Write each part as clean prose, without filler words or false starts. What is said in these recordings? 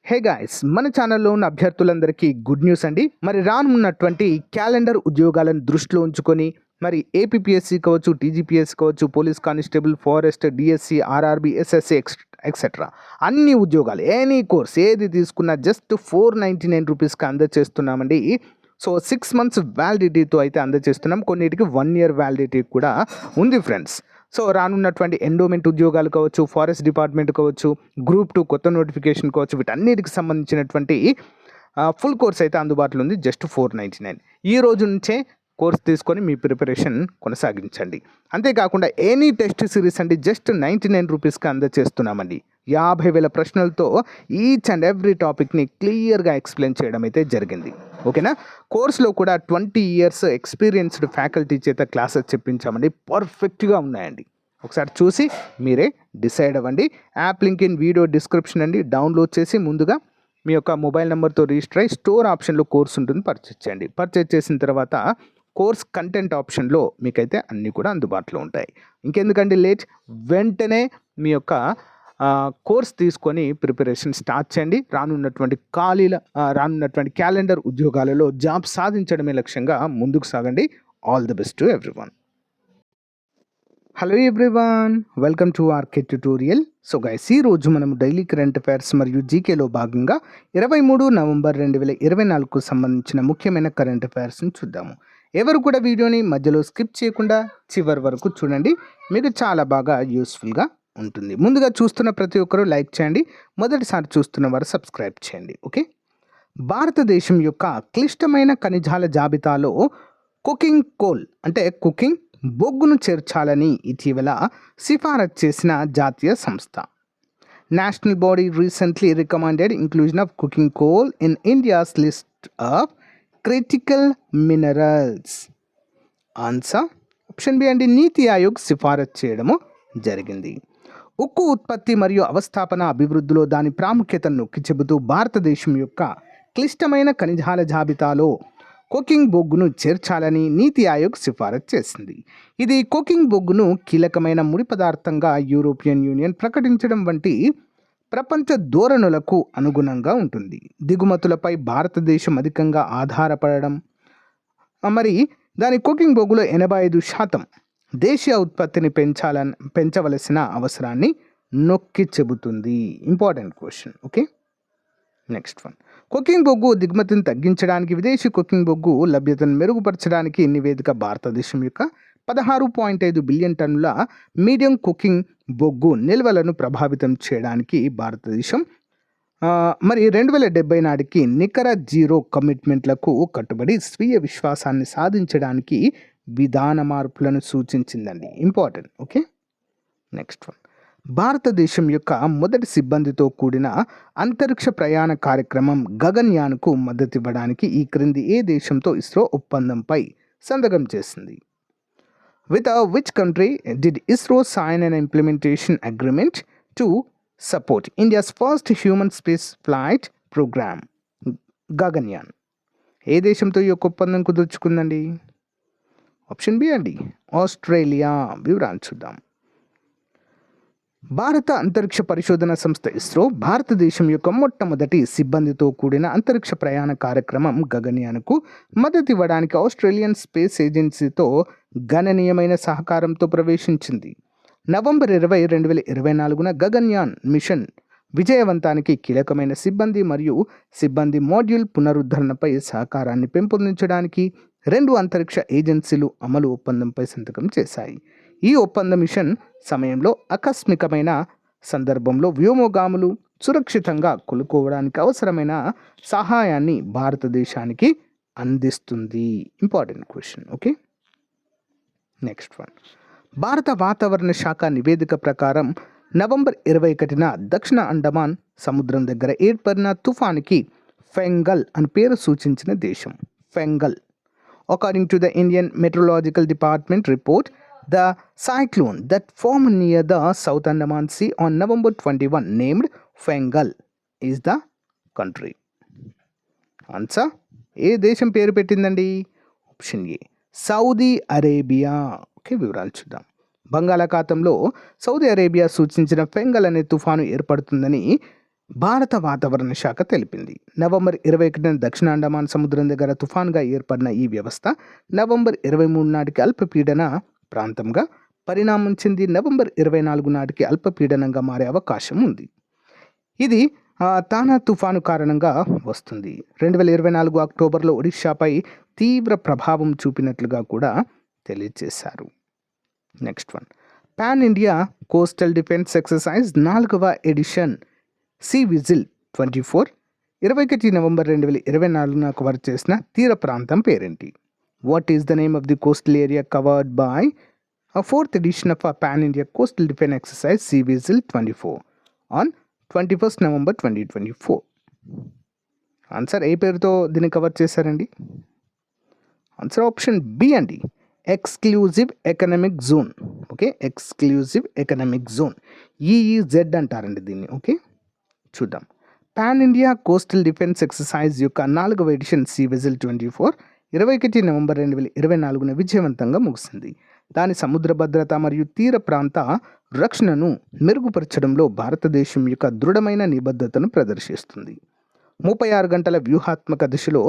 Hey guys, మన ఛానల్లో ఉన్న అభ్యర్థులందరికీ గుడ్ న్యూస్ అండి. మరి రానున్నటువంటి క్యాలెండర్ ఉద్యోగాలను దృష్టిలో ఉంచుకొని మరి ఏపీపీఎస్సీ కావచ్చు, టీజీపీఎస్సీ కావచ్చు, police constable, forest, DSC, RRB, SSC etcetera అన్ని ఉద్యోగాలు ఎనీ కోర్స్ ఏది తీసుకున్నా జస్ట్ 499 రూపీస్కి అందజేస్తున్నామండి. సో 6 months వ్యాలిడిటీతో అయితే అందజేస్తున్నాం. కొన్నిటికి 1 year వ్యాలిడిటీ కూడా ఉంది ఫ్రెండ్స్. సో రానున్నటువంటి ఎండోమెంట్ ఉద్యోగాలు కావచ్చు, ఫారెస్ట్ డిపార్ట్మెంట్ కావచ్చు, గ్రూప్ 2 కొత్త నోటిఫికేషన్ కావచ్చు, వీటన్నిటికి సంబంధించినటువంటి ఫుల్ కోర్స్ అయితే అందుబాటులో ఉంది. జస్ట్ 499 ఈ రోజు నుంచే కోర్స్ తీసుకొని మీ ప్రిపరేషన్ కొనసాగించండి. అంతేకాకుండా ఎనీ టెస్ట్ సిరీస్ అండి జస్ట్ 99 రూపీస్కి అందజేస్తున్నామండి. 50,000 ప్రశ్నలతో ఈచ్ అండ్ ఎవ్రీ టాపిక్ని క్లియర్గా ఎక్స్ప్లెయిన్ చేయడం అయితే జరిగింది. ఓకేనా. కోర్సులో కూడా 20 years ఎక్స్పీరియన్స్డ్ ఫ్యాకల్టీ చేత క్లాసెస్ చెప్పించామండి. పర్ఫెక్ట్గా ఉన్నాయండి. ఒకసారి చూసి మీరే డిసైడ్ అవ్వండి. App link in video description అండి. డౌన్లోడ్ చేసి ముందుగా మీ యొక్క మొబైల్ నెంబర్తో రిజిస్టర్ అయ్యి స్టోర్ ఆప్షన్లో కోర్స్ ఉంటుంది, పర్చేజ్ చేయండి. పర్చేజ్ చేసిన తర్వాత కోర్స్ కంటెంట్ ఆప్షన్లో మీకైతే అన్నీ కూడా అందుబాటులో ఉంటాయి. ఇంకెందుకండి లేట్, వెంటనే మీ యొక్క కోర్స్ తీసుకొని ప్రిపరేషన్ స్టార్ట్ చేయండి. రానున్నటువంటి క్యాలెండర్ ఉద్యోగాలలో జాబ్ సాధించడమే లక్ష్యంగా ముందుకు సాగండి. All the best to everyone. Hello everyone, welcome to RK tutorial. So guys, ఈరోజు మనం డైలీ కరెంట్ అఫైర్స్ మరియు జీకేలో భాగంగా 23 November 2024కు సంబంధించిన ముఖ్యమైన కరెంట్ అఫైర్స్ని చూద్దాము. ఎవరు కూడా వీడియోని మధ్యలో స్కిప్ చేయకుండా చివరి వరకు చూడండి, మీకు చాలా బాగా యూస్ఫుల్గా ఉంటుంది. ముందుగా చూస్తున్న ప్రతి ఒక్కరూ లైక్ చేయండి, మొదటిసారి చూస్తున్న వారు సబ్స్క్రైబ్ చేయండి. ఓకే. భారతదేశం యొక్క క్లిష్టమైన ఖనిజాల జాబితాలో కుకింగ్ కోల్ అంటే కుకింగ్ బొగ్గును చేర్చాలని ఇటీవల సిఫారసు చేసిన జాతీయ సంస్థ. National body recently recommended inclusion of cooking coal in India's list of critical minerals. Answer option B అండి, నీతి ఆయోగ్ సిఫారసు చేయడము జరిగింది. ఉక్కు ఉత్పత్తి మరియు అవస్థాపన అభివృద్ధిలో దాని ప్రాముఖ్యతను నొక్కి చెబుతూ భారతదేశం యొక్క క్లిష్టమైన ఖనిజాల జాబితాలో కుకింగ్ బొగ్గును చేర్చాలని నీతి ఆయోగ్ సిఫారసు చేసింది. ఇది కుకింగ్ బొగ్గును కీలకమైన ముడి పదార్థంగా యూరోపియన్ యూనియన్ ప్రకటించడం వంటి ప్రపంచ ధోరణులకు అనుగుణంగా ఉంటుంది. దిగుమతులపై భారతదేశం అధికంగా ఆధారపడడం, మరి దాని కుకింగ్ బొగ్గులో 85% దేశీయ ఉత్పత్తిని పెంచవలసిన అవసరాన్ని నొక్కి చెబుతుంది. Important question. Okay. Next one, cooking బొగ్గు దిగుమతిని తగ్గించడానికి, విదేశీ కుకింగ్ బొగ్గు లభ్యతను మెరుగుపరచడానికి నివేదిక భారతదేశం యొక్క 16.5 బిలియన్ టన్నుల మీడియం కుకింగ్ బొగ్గు నిల్వలను ప్రభావితం చేయడానికి భారతదేశం మరి 2070 నాటికి నికర జీరో కమిట్మెంట్లకు కట్టుబడి స్వీయ విశ్వాసాన్ని సాధించడానికి విధాన మార్పులను సూచించిందండి. ఇంపార్టెంట్. ఓకే. నెక్స్ట్ వన్, భారతదేశం యొక్క మొదటి సిబ్బందితో కూడిన అంతరిక్ష ప్రయాణ కార్యక్రమం గగన్యాన్కు మద్దతు ఇవ్వడానికి ఈ క్రింది ఏ దేశంతో ఇస్రో ఒప్పందంపై సంతకం చేసింది? With which country did ISRO sign an implementation agreement to support India's first human space flight program Gaganyaan? ఏ దేశంతో ఈ యొక్క ఒప్పందం కుదుర్చుకుందండి? ఆప్షన్ బి అండి, ఆస్ట్రేలియా. వివరాలు చూద్దాం. భారత అంతరిక్ష పరిశోధన సంస్థ ఇస్రో భారతదేశం యొక్క మొట్టమొదటి సిబ్బందితో కూడిన అంతరిక్ష ప్రయాణ కార్యక్రమం గగన్యాన్కు మద్దతు ఇవ్వడానికి ఆస్ట్రేలియన్ స్పేస్ ఏజెన్సీతో గణనీయమైన సహకారంతో ప్రవేశించింది. November 20, 2024 గగన్యాన్ మిషన్ విజయవంతానికి కీలకమైన సిబ్బంది మరియు సిబ్బంది మాడ్యూల్ పునరుద్ధరణపై సహకారాన్ని పెంపొందించడానికి 2 అంతరిక్ష ఏజెన్సీలు అమలు ఒప్పందంపై సంతకం చేశాయి. ఈ ఒప్పంద మిషన్ సమయంలో ఆకస్మికమైన సందర్భంలో వ్యోమగాములు సురక్షితంగా కొలుకోవడానికి అవసరమైన సహాయాన్ని భారతదేశానికి అందిస్తుంది. Important question. Okay. Next one, భారత వాతావరణ శాఖ నివేదిక ప్రకారం November 21న దక్షిణ అండమాన్ సముద్రం దగ్గర ఏర్పడిన తుఫానుకి ఫెంగల్ అని పేరు సూచించిన దేశం. Fengal. According to the Indian Meteorological Department report, the cyclone that formed near the South Andaman Sea on November 21 named Fengal is the country. Answer, ఏ దేశం పేరు పెట్టిందండి? Option A, Saudi Arabia. Okay, వివరాలు చూద్దాం. బంగాళాఖాతంలో సౌదీ అరేబియా సూచించిన Fengal అనే తుఫాను ఏర్పడుతుందని భారత వాతావరణ శాఖ తెలిపింది. నవంబర్ 21న దక్షిణ అండమాన్ సముద్రం దగ్గర తుఫాన్గా ఏర్పడిన ఈ వ్యవస్థ నవంబర్ 23 నాటికి అల్పపీడన ప్రాంతంగా పరిణామం చెంది నవంబర్ 24 నాటికి అల్పపీడనంగా మారే అవకాశం ఉంది. ఇది తానా తుఫాను కారణంగా వస్తుంది. 2024 అక్టోబర్లో ఒడిషాపై తీవ్ర ప్రభావం చూపినట్లుగా కూడా తెలియజేశారు. Next one, pan India coastal defence exercise 4వ edition sea vigil 24 21 November 2024 cover చేసిన తీర ప్రాంతం పేరేంటి? What is the name of the coastal area covered by fourth edition of Pan India Coastal Defense Exercise Sea Vigil 24 on 21st November 2024. Answer ఏ పేరుతో దీన్ని cover చేశారండి? Answer option B అండి, exclusive economic zone. Okay, exclusive economic zone, EEZ అంటారండి దీన్ని. Okay, చూద్దాం. Pan India coastal defence exercise యొక్క 4వ edition sea vigil 24 21 November 2024 విజయవంతంగా ముగిసింది. దాని సముద్ర భద్రత మరియు తీర ప్రాంత రక్షణను మెరుగుపరచడంలో భారతదేశం యొక్క దృఢమైన నిబద్ధతను ప్రదర్శిస్తుంది. 36 గంటల వ్యూహాత్మక దిశలో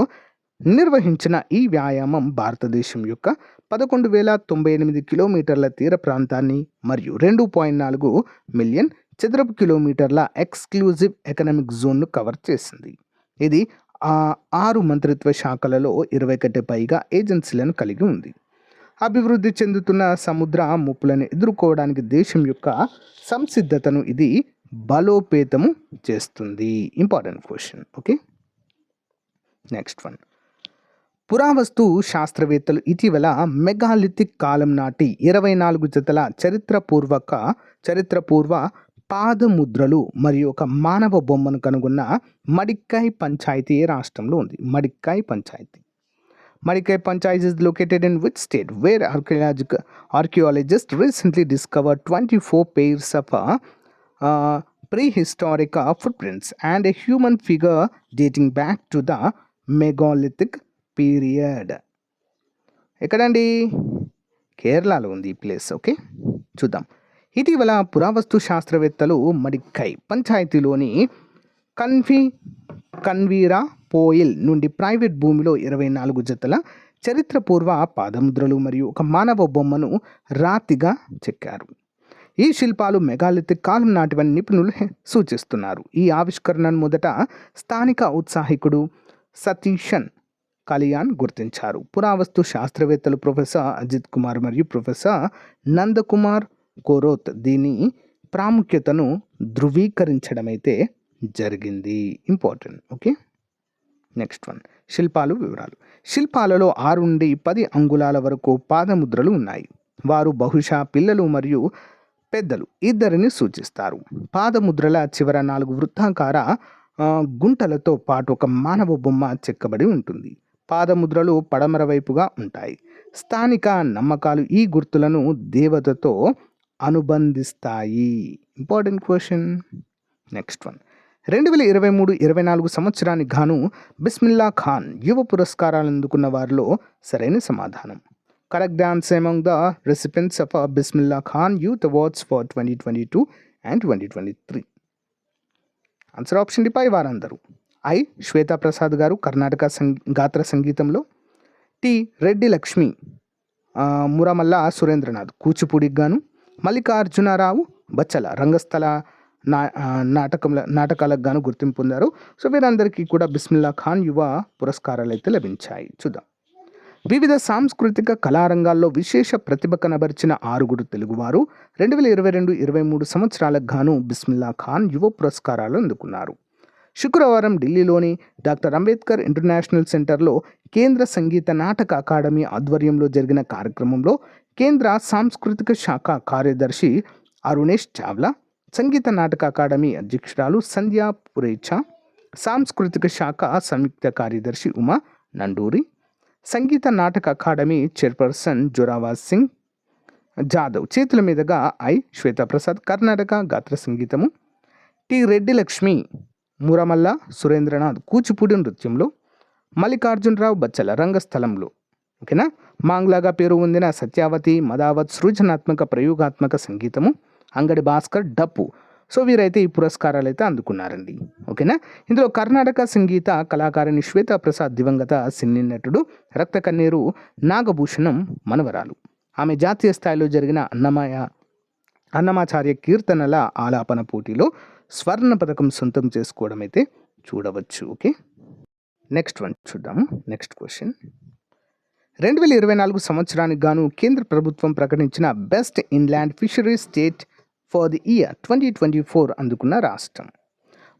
నిర్వహించిన ఈ వ్యాయామం భారతదేశం యొక్క 11,098 కిలోమీటర్ల తీర ప్రాంతాన్ని మరియు 2.4 మిలియన్ చదరపు కిలోమీటర్ల ఎక్స్క్లూజివ్ ఎకనామిక్ జోన్ను కవర్ చేసింది. ఇది 6 మంత్రిత్వ శాఖలలో 21 పైగా ఏజెన్సీలను కలిగి ఉంది. అభివృద్ధి చెందుతున్న సముద్ర ముప్పులను ఎదుర్కోవడానికి దేశం యొక్క సంసిద్ధతను ఇది బలోపేతము చేస్తుంది. Important question. Okay, next one, పురావస్తు శాస్త్రవేత్తలు ఇటీవల మెగాలిథిక్ కాలం నాటి 24 జతల చరిత్రపూర్వ పాదముద్రలు మరియు ఒక మానవ బొమ్మను కనుగొన్న మడిక్కై పంచాయతీ ఏ రాష్ట్రంలో ఉంది? మడిక్కై panchayat. Madikai Panchayat is located in which state? Where archaeologists recently discovered 24 pairs of prehistoric footprints and a human figure dating back to the megalithic period. ఎక్కడండి? కేరళలో ఉంది ఈ ప్లేస్. ఓకే, చూద్దాం. ఇటీవల పురావస్తు శాస్త్రవేత్తలు మడిక్కై పంచాయతీలోని కన్వీరా పోయిల్ నుండి ప్రైవేట్ భూమిలో 24 జతల చరిత్రపూర్వ పాదముద్రలు మరియు ఒక మానవ బొమ్మను రాతిగా చెక్కారు. ఈ శిల్పాలు మెగాలిథిక్ కాలం నాటివని నిపుణులు సూచిస్తున్నారు. ఈ ఆవిష్కరణను మొదట స్థానిక ఉత్సాహికుడు సతీషన్ కళ్యాణ్ గుర్తించారు. పురావస్తు శాస్త్రవేత్తలు ప్రొఫెసర్ అజిత్ కుమార్ మరియు ప్రొఫెసర్ నందకుమార్ కోరోత్ దీని ప్రాముఖ్యతను ధృవీకరించడమైతే జరిగింది. ఇంపార్టెంట్. ఓకే, నెక్స్ట్ వన్, శిల్పాలు వివరాలు. శిల్పాలలో 6 నుండి 10 అంగుళాల వరకు పాదముద్రలు ఉన్నాయి. వారు బహుశా పిల్లలు మరియు పెద్దలు ఇద్దరిని సూచిస్తారు. పాదముద్రల చివర 4 వృత్తాకార గుంటలతో పాటు ఒక మానవ బొమ్మ చెక్కబడి ఉంటుంది. పాదముద్రలు పడమర వైపుగా ఉంటాయి. స్థానిక నమ్మకాలు ఈ గుర్తులను దేవతతో అనుబంధిస్తాయి. Important question. నెక్స్ట్ వన్, 2023-24 సంవత్సరానికి గాను బిస్మిల్లా ఖాన్ యువ పురస్కారాలు అందుకున్న వారిలో సరైన సమాధానం. Correct answer among the recipients of Bismillah Khan youth awards for 2022 and 2023. Answer option D పై వారందరూ. ఐ శ్వేతా ప్రసాద్ గారు కర్ణాటక గాత్ర సంగీతంలో. టి రెడ్డి లక్ష్మి మురమల్ల సురేంద్రనాథ్ కూచిపూడికి గాను. మల్లికార్జునరావు బచ్చల రంగస్థల నాటకాలకు గాను గుర్తింపు పొందారు. సో వీరందరికీ కూడా బిస్మిల్లా ఖాన్ యువ పురస్కారాలు అయితే లభించాయి. చూద్దాం. వివిధ సాంస్కృతిక కళారంగాల్లో విశేష ప్రతిభ కనబరిచిన 6 తెలుగువారు 2022-23 సంవత్సరాలకు గాను బిస్మిల్లా ఖాన్ యువ పురస్కారాలు అందుకున్నారు. శుక్రవారం ఢిల్లీలోని డాక్టర్ అంబేద్కర్ ఇంటర్నేషనల్ సెంటర్లో కేంద్ర సంగీత నాటక అకాడమీ ఆధ్వర్యంలో జరిగిన కార్యక్రమంలో కేంద్ర సాంస్కృతిక శాఖ కార్యదర్శి అరుణేష్ చావ్లా, సంగీత నాటక అకాడమీ అధ్యక్షురాలు సంధ్యా పురేచా, సాంస్కృతిక శాఖ సంయుక్త కార్యదర్శి ఉమా నండూరి, సంగీత నాటక అకాడమీ చైర్పర్సన్ జోరావాజ్ సింగ్ జాదవ్ చేతుల మీదుగా ఐ శ్వేతాప్రసాద్ కర్ణాటక గాత్ర సంగీతము, టి రెడ్డి లక్ష్మి మురమల్ల సురేంద్రనాథ్ కూచిపూడి నృత్యంలో, మల్లికార్జునరావు బచ్చల రంగస్థలంలో, ఓకేనా, మాంగ్లాగా పేరు పొందిన సత్యావతి మదావత్ సృజనాత్మక ప్రయోగాత్మక సంగీతము, అంగడి భాస్కర్ డప్పు సో వీరైతే ఈ పురస్కారాలు అయితే అందుకున్నారండి. ఓకేనా. ఇందులో కర్ణాటక సంగీత కళాకారిణి శ్వేతా ప్రసాద్ దివంగత సినీ నటుడు రక్త కన్నీరు నాగభూషణం మనవరాలు. ఆమె జాతీయ స్థాయిలో జరిగిన అన్నమాచార్య కీర్తనల ఆలాపన పోటీలో స్వర్ణ పథకం సొంతం చేసుకోవడం అయితే చూడవచ్చు. ఓకే, నెక్స్ట్ వన్ చూద్దాము. నెక్స్ట్ క్వశ్చన్, 2024 సంవత్సరానికి గాను కేంద్ర ప్రభుత్వం ప్రకటించిన best inland fishery state for the year 2024 అందుకున్న రాష్ట్రం.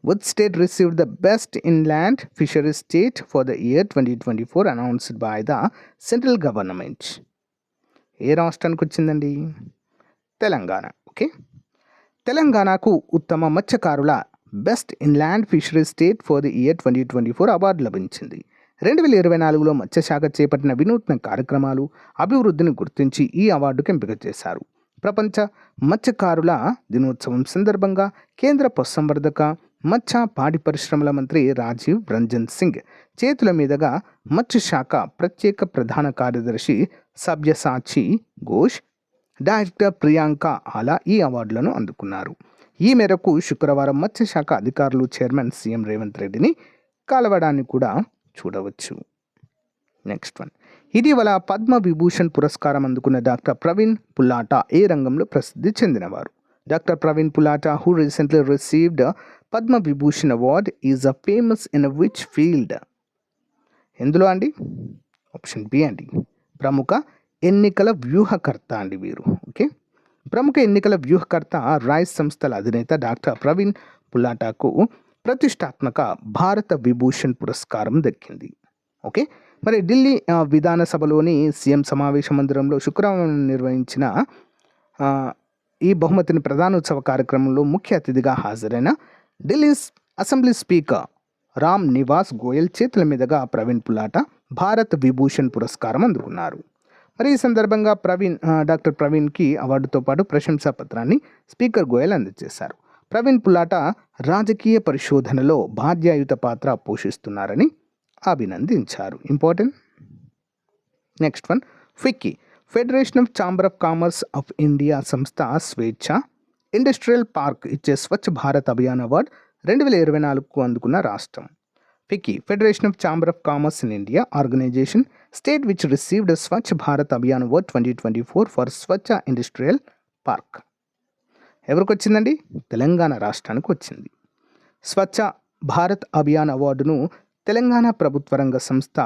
Which state received the best inland fisheries state for the year 2024 announced by the central government? ఏ రాష్ట్రానికి వచ్చిందండి? తెలంగాణ. ఓకే, తెలంగాణకు ఉత్తమ మత్స్యకారుల best inland fishery state for the year 2024 award లభించింది. 2024లో మత్స్యశాఖ చేపట్టిన వినూత్న కార్యక్రమాలు, అభివృద్ధిని గుర్తించి ఈ అవార్డుకు ఎంపిక చేశారు. ప్రపంచ మత్స్యకారుల దినోత్సవం సందర్భంగా కేంద్ర పశుసంవర్ధక, మత్స్య, పాడి పరిశ్రమల మంత్రి రాజీవ్ రంజన్ సింగ్ చేతుల మీదుగా మత్స్యశాఖ ప్రత్యేక ప్రధాన కార్యదర్శి సబ్యసాచి ఘోష్, డైరెక్టర్ ప్రియాంక ఆలా ఈ అవార్డులను అందుకున్నారు. ఈ మేరకు శుక్రవారం మత్స్యశాఖ అధికారులు చైర్మన్ సీఎం రేవంత్ రెడ్డిని కలవడాన్ని కూడా చూడవచ్చు. నెక్స్ట్ వన్, ఇటీవల పద్మ విభూషణ్ పురస్కారం అందుకున్న డాక్టర్ ప్రవీణ్ పుల్లాటా ఏ రంగంలో ప్రసిద్ధి చెందినవారు? Doctor Praveen Pullata, who recently received Padma Vibhushan award, is a famous in which field? ఎందులో అండి? ఆప్షన్ బి అండి, ప్రముఖ ఎన్నికల వ్యూహకర్త అండి వీరు. ఓకే, ప్రముఖ ఎన్నికల వ్యూహకర్త, రైస్ సంస్థల అధినేత డాక్టర్ ప్రవీణ్ పుల్లాటాకు ప్రతిష్టాత్మక భారత విభూషణ్ పురస్కారం దక్కింది. ఓకే, మరి ఢిల్లీ విధానసభలోని సీఎం సమావేశ మందిరంలో శుక్రవారం నిర్వహించిన ఈ బహుమతిని ప్రధానోత్సవ కార్యక్రమంలో ముఖ్య అతిథిగా హాజరైన ఢిల్లీ అసెంబ్లీ స్పీకర్ రామ్ నివాస్ గోయల్ చేతుల మీదుగా ప్రవీణ్ పుల్లాటా భారత్ విభూషణ్ పురస్కారం అందుకున్నారు. మరి ఈ సందర్భంగా డాక్టర్ ప్రవీణ్కి అవార్డుతో పాటు ప్రశంసా పత్రాన్ని స్పీకర్ గోయల్ అందజేశారు. ప్రవీణ్ పుల్లాటా రాజకీయ పరిశోధనలో బాధ్యాయుత పాత్ర పోషిస్తున్నారని అభినందించారు. Important. Next one, FICCI, federation of chamber of commerce of India సంస్థ స్వేచ్ఛ ఇండస్ట్రియల్ పార్క్ ఇచ్చే స్వచ్ఛ భారత్ అభియాన్ అవార్డు 2024కు అందుకున్న రాష్ట్రం. FICCI, federation of chamber of commerce in India organisation state which received Swachh Bharat Abhiyan award 2024 for Swachh industrial park. ఎవరికి వచ్చిందండి? తెలంగాణ రాష్ట్రానికి వచ్చింది. స్వచ్ఛ భారత్ అభియాన్ అవార్డును తెలంగాణ ప్రభుత్వ రంగ సంస్థ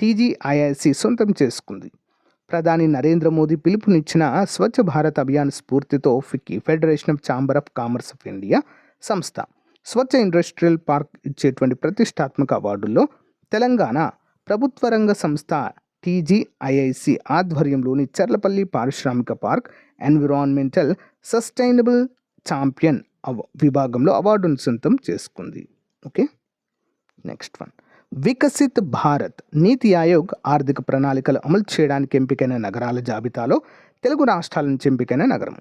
టీజీఐఐసి సొంతం చేసుకుంది. ప్రధాని నరేంద్ర మోదీ పిలుపునిచ్చిన స్వచ్ఛ భారత్ అభియాన్ స్ఫూర్తితో FICCI, federation of chamber of commerce of India సంస్థ స్వచ్ఛ ఇండస్ట్రియల్ పార్క్ ఇచ్చేటువంటి ప్రతిష్టాత్మక అవార్డుల్లో తెలంగాణ ప్రభుత్వ రంగ సంస్థ టీజీఐఐసి ఆధ్వర్యంలోని చర్లపల్లి పారిశ్రామిక పార్క్ ఎన్విరాన్మెంటల్ సస్టైనబుల్ ఛాంపియన్ విభాగంలో అవార్డును సొంతం చేసుకుంది. Okay, next one, Viksit Bharat నీతి ఆయోగ్ ఆర్థిక ప్రణాళికలు అమలు చేయడానికి ఎంపికైన నగరాల జాబితాలో తెలుగు రాష్ట్రాల నుంచి ఎంపికైన నగరం,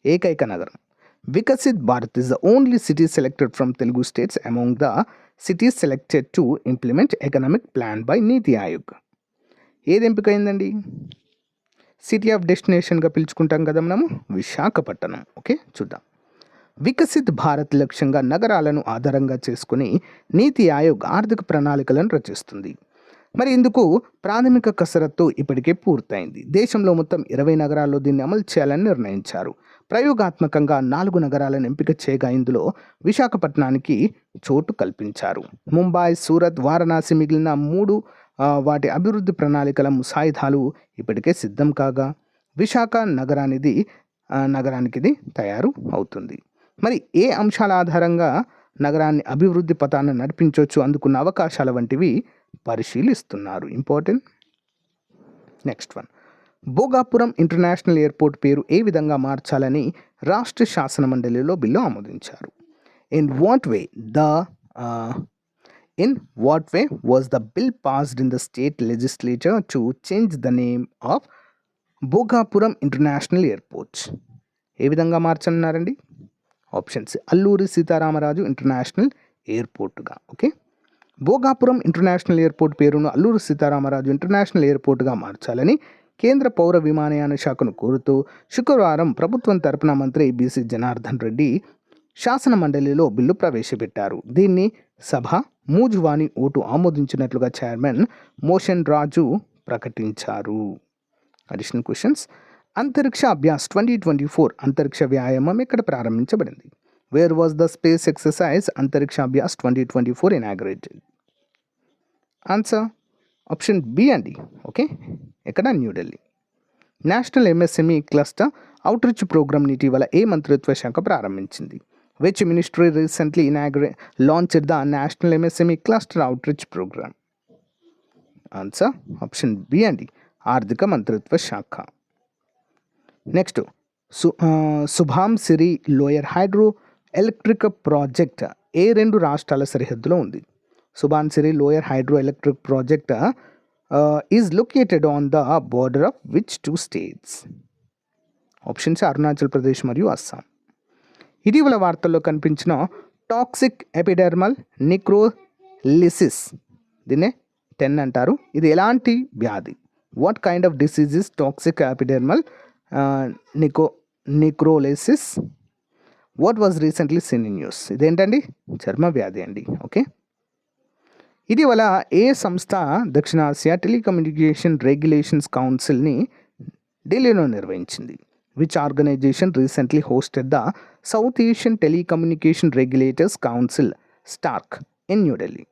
ఏకైక నగరం. Viksit Bharat is the only city selected from Telugu states among the cities selected to implement economic plan by నీతి ఆయోగ్. ఏది ఎంపికైందండి? సిటీ ఆఫ్ డెస్టినేషన్గా పిలుచుకుంటాం కదా మనము, విశాఖపట్నం. ఓకే, చూద్దాం. వికసిత్ భారత్ లక్ష్యంగా నగరాలను ఆధారంగా చేసుకుని నీతి ఆయోగ్ ఆర్థిక ప్రణాళికలను రచిస్తుంది. మరి ఇందుకు ప్రాథమిక కసరత్తు ఇప్పటికే పూర్తయింది. దేశంలో మొత్తం 20 నగరాల్లో దీన్ని అమలు చేయాలని నిర్ణయించారు. ప్రయోగాత్మకంగా 4 నగరాలను ఎంపిక చేయగా ఇందులో విశాఖపట్నానికి చోటు కల్పించారు. ముంబై, సూరత్, వారణాసి మిగిలిన 3 వాటి అభివృద్ధి ప్రణాళికల ముసాయిదాలు ఇప్పటికే సిద్ధం కాగా విశాఖ నగరానికి తయారు అవుతుంది. మరి ఏ అంశాల ఆధారంగా నగరాన్ని అభివృద్ధి పథాన్ని నడిపించవచ్చు, అందుకున్న అవకాశాల వంటివి పరిశీలిస్తున్నారు. Important. Next one, Bhogapuram international airport పేరు ఏ విధంగా మార్చాలని రాష్ట్ర శాసన మండలిలో బిల్లు ఆమోదించారు. In what way was the bill passed in the state legislature to change the name of Bhogapuram international airport? ఏ విధంగా మార్చనున్నారండి? ఆప్షన్స్: అల్లూరి సీతారామరాజు ఇంటర్నేషనల్ ఎయిర్పోర్టుగా. ఓకే, భోగాపురం ఇంటర్నేషనల్ ఎయిర్పోర్ట్ పేరును అల్లూరి సీతారామరాజు ఇంటర్నేషనల్ ఎయిర్పోర్టుగా మార్చాలని కేంద్ర పౌర విమానయాన శాఖను కోరుతూ శుక్రవారం ప్రభుత్వం తరపున మంత్రి బీసీ జనార్దన్ రెడ్డి శాసన మండలిలో బిల్లు ప్రవేశపెట్టారు? దీన్ని సభ మూజువాణి ఓటు ఆమోదించినట్లుగా చైర్మన్ మోషన్ రాజు ప్రకటించారు. Additional questions. అంతరిక్ష అభ్యాస్ 2024 అంతరిక్ష వ్యాయామం ఎక్కడ ప్రారంభించబడింది? Where was the space exercise Antariksha Abhyas 2024 inaugurated? Answer option B అండి. ఓకే, ఎక్కడ? New Delhi. National MSME cluster outreach ప్రోగ్రామ్ని ఇటీవల ఏ మంత్రిత్వ శాఖ ప్రారంభించింది? Which ministry recently launched the national MSME cluster outreach programme? Answer option B అండి, ఆర్థిక మంత్రిత్వ శాఖ. Next, Subansiri lower hydro electric project ఏ 2 రాష్ట్రాల సరిహద్దులో ఉంది? Subansiri lower hydro electric project is located on the border of which 2 states? Options Arunachal Pradesh మరియు అస్సాం. ఇటీవల వార్తల్లో కనిపించిన టాక్సిక్ ఎపిడెర్మల్ నిక్రోలిసిస్, దీన్నే 10 అంటారు. ఇది ఎలాంటి వ్యాధి? What kind of disease is toxic epidermal necrolysis? What was recently seen in news? ఇదేంటండి? చర్మ వ్యాధి అండి. ఓకే. ఇటీవల ఏ సంస్థ దక్షిణాసియా టెలికమ్యూనికేషన్ రెగ్యులేషన్స్ కౌన్సిల్ని ఢిల్లీలో నిర్వహించింది? Which organisation recently hosted the South Asian telecommunication regulators council SATRC in New Delhi?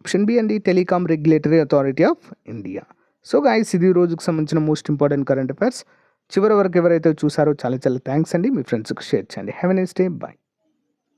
Option B అండి, telecom regulatory authority of India. So guys, ఇది రోజుకు సంబంధించిన మోస్ట్ ఇంపార్టెంట్ కరెంట్ అఫైర్స్. చివరి వరకు ఎవరైతే చూసారో చాలా చాలా థ్యాంక్స్ అండి. మీ ఫ్రెండ్స్కి షేర్ చేయండి. Have a nice day. Bye.